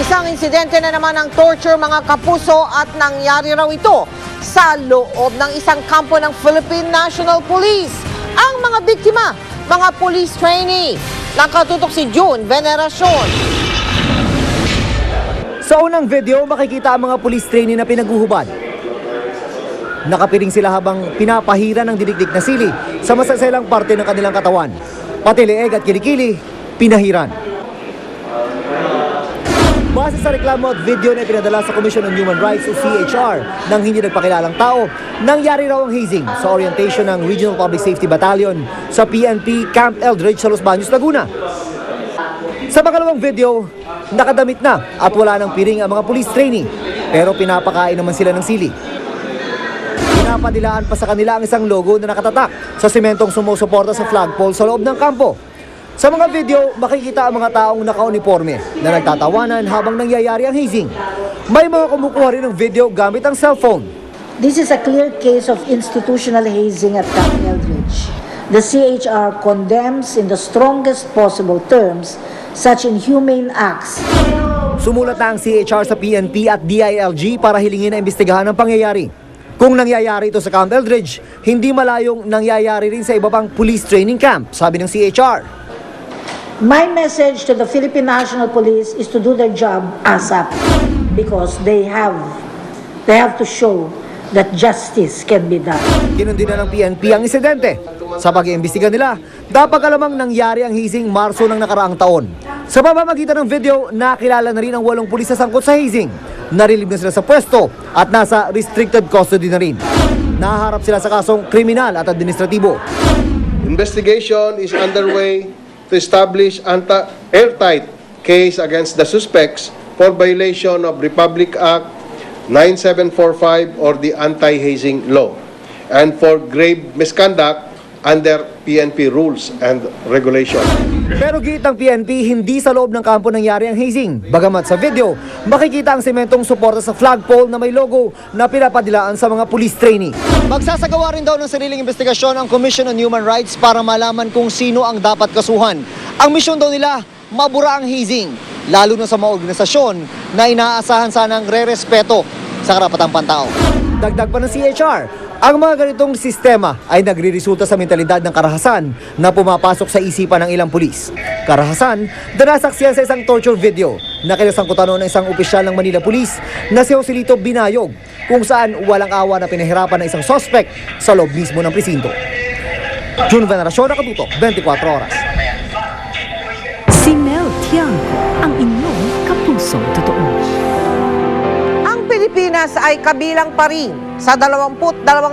Isang insidente na naman ng torture mga kapuso at nangyari raw ito sa loob ng isang kampo ng Philippine National Police. Ang mga biktima, mga police trainee. Nakatutok si June Veneracion. Sa unang video, makikita ang mga police trainee na pinaguhubad. Nakapiling sila habang pinapahira ng didikdik na sili sa masaselang parte ng kanilang katawan. Pati leeg at kilikili, pinahiran. Base sa reklamo at video na ipinadala sa Commission on Human Rights o CHR ng hindi nagpakilalang tao, nangyari raw ang hazing sa orientation ng Regional Public Safety Battalion sa PNP Camp Eldridge sa Los Baños, Laguna. Sa pangalawang video, nakadamit na at wala ng piring ang mga police trainee, pero pinapakain naman sila ng sili. Pinapadilaan pa sa kanila ang isang logo na nakatatak sa sementong sumusuporta sa flagpole sa loob ng kampo. Sa mga video, makikita ang mga taong naka-uniforme na nagtatawanan habang nangyayari ang hazing. May mga kumukuha rin ng video gamit ang cellphone. This is a clear case of institutional hazing at Camp Eldridge. The CHR condemns in the strongest possible terms such inhumane acts. Sumulat na ang CHR sa PNP at DILG para hilingin na imbestigahan ang pangyayari. Kung nangyayari ito sa Camp Eldridge, hindi malayong nangyayari rin sa iba pang police training camp, sabi ng CHR. My message to the Philippine National Police is to do their job ASAP because they have to show that justice can be done. Kinundina ng PNP ang insidente. Sa pag-iimbestiga nila, dapat alamang nangyari ang hazing Marso ng nakaraang taon. Sa pamamagitan ng video, nakilala na rin ang 8 pulis na sangkot sa hazing. Narilib na sila sa pwesto at nasa restricted custody na rin. Nahaharap sila sa kasong kriminal at administratibo. Investigation is underway to establish airtight case against the suspects for violation of Republic Act 9745 or the anti-hazing law and for grave misconduct under PNP rules and regulations. Pero giit ng PNP, hindi sa loob ng kampo nangyari ang hazing. Bagamat sa video, makikita ang sementong suporta sa flagpole na may logo na pinapadilaan sa mga police trainee. Magsasagawa rin daw ng sariling investigasyon ang Commission on Human Rights para malaman kung sino ang dapat kasuhan. Ang misyon daw nila, mabura ang hazing, lalo na sa mga organisasyon na inaasahan sanang re-respeto sa karapatang pantao. Dagdag pa ng CHR, ang mga ganitong sistema ay nagre-resulta sa mentalidad ng karahasan na pumapasok sa isipan ng ilang pulis. Karahasan na nasaksiyan sa isang torture video na kinasangkutan ng isang opisyal ng Manila Police na si Joselito Binayog, kung saan walang awa na pinahirapan ng isang suspect sa loob mismo ng presinto. June Veneracion, Nakatutok, 24 Oras. Si Mel Tiangco, ang inyong kapusong totoo. Pilipinas ay kabilang pa rin sa 22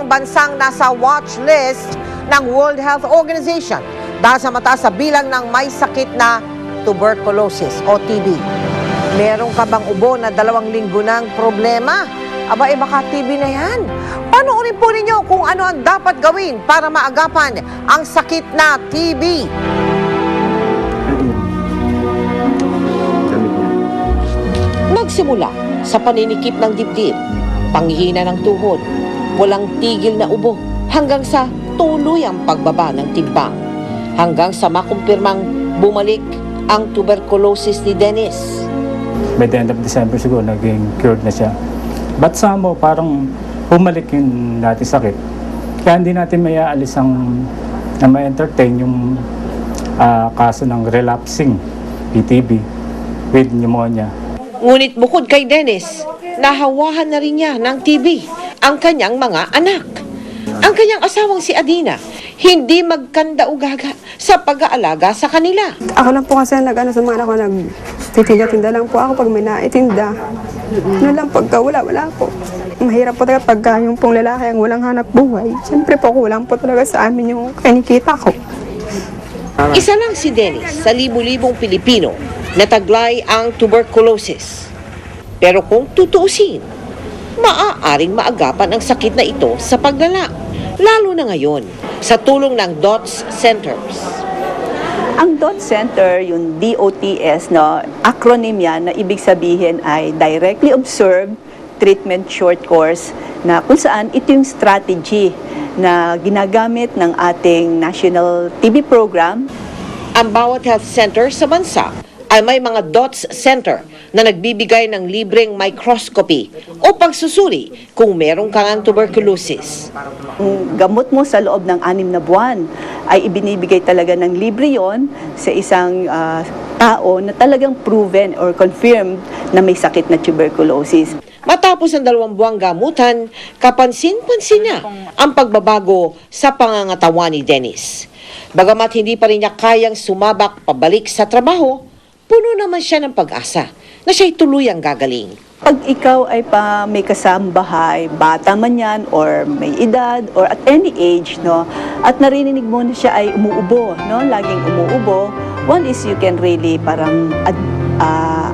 bansang nasa watch list ng World Health Organization dahil sa mataas sa bilang ng may sakit na tuberculosis o TB. Meron ka bang ubo na 2 linggo ng problema? Aba, baka TB na yan. Panoorin po ninyo kung ano ang dapat gawin para maagapan ang sakit na TB. Magsimula sa paninikip ng dibdib, panghihina ng tuhod, walang tigil na ubo, hanggang sa tuluyang pagbaba ng timbang, hanggang sa makumpirmang bumalik ang tuberculosis ni Dennis. By the end of December siguro, naging cured na siya. But somehow, parang humalik yung dati sakit. Kaya hindi natin may aalis na ma-entertain yung kaso ng relapsing PTB with pneumonia. Ngunit bukod kay Dennis, nahawahan na rin niya ng TB ang kanyang mga anak. Ang kanyang asawang si Adina, hindi magkanda-ugaga sa pag-aalaga sa kanila. Ako lang po kasi sa mga anak ko, nagtitinda-tinda lang po ako pag may naitinda. Ano lang, pagka wala po. Mahirap po talaga pagka yung pong lalaki ang walang hanap buhay. Siyempre po, kulang po talaga sa amin yung kinikita ko. Isa lang si Dennis sa libu-libong Pilipino na taglay ang tuberculosis. Pero kung tutuusin, maaaring maagapan ang sakit na ito sa paglala, lalo na ngayon sa tulong ng DOTS Centers. Ang DOTS Center, yung DOTS, no, acronym yan na ibig sabihin ay Directly Observed Treatment Short Course, na kung saan ito yung strategy na ginagamit ng ating National TB Program. Ang bawat health center sa bansa ay may mga DOTS Center na nagbibigay ng libreng microscopy o pagsusuri kung merong kang tuberculosis. Ang gamot mo sa loob ng 6 na buwan ay ibinibigay talaga ng libre yon sa isang tao na talagang proven or confirmed na may sakit na tuberculosis. Matapos ang 2 buwang gamutan, kapansin-pansin niya ang pagbabago sa pangangatawan ni Dennis. Bagamat hindi pa rin niya kayang sumabak pabalik sa trabaho, puno naman siya ng pag-asa na siya'y tuluyang gagaling. Pag ikaw ay may kasambahay, bata man yan or may edad or at any age, no, at narinig mo na siya ay umuubo, no, laging umuubo, one is you can really parang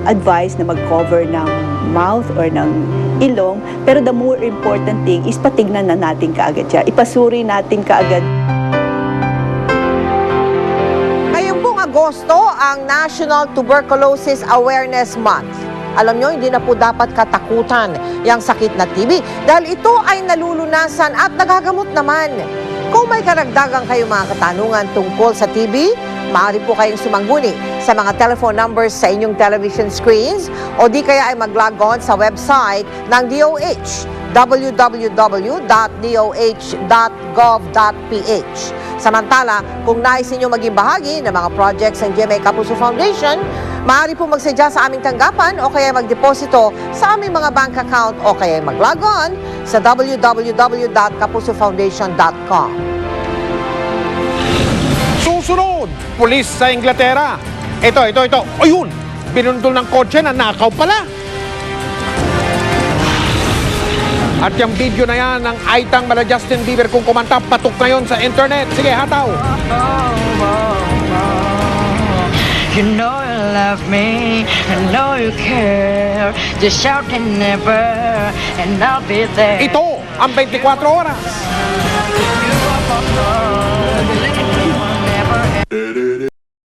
advise na mag-cover ng mouth or ng ilong, pero the more important thing is patignan na natin kaagad siya, ipasuri natin kaagad. Ngayong pong Agosto ang National Tuberculosis Awareness Month. Alam nyo, hindi na po dapat katakutan yung sakit na TB dahil ito ay nalulunasan at nagagamot naman. Kung may karagdagan kayo mga katanungan tungkol sa TB, maaari po kayong sumangguni sa mga telephone numbers sa inyong television screens o di kaya ay mag-log on sa website ng DOH, www.doh.gov.ph. Samantala, kung nais ninyo maging bahagi ng mga projects ng GMA Kapuso Foundation, maaari po magsadya sa aming tanggapan o kaya magdeposito sa aming mga bank account o kaya mag-log on sa www.kapusofoundation.com. Susunod, pulis sa Inglaterra. Ito. Ayun, binundol ng kotse na nakaw pala. At yung video na yan ng Aitang mala Justin Bieber kung kumanta, patok na yon sa internet. Sige, hataw. You know you love me, I know you care. Just shout and never, and I'll be there. Ito ang 24 oras.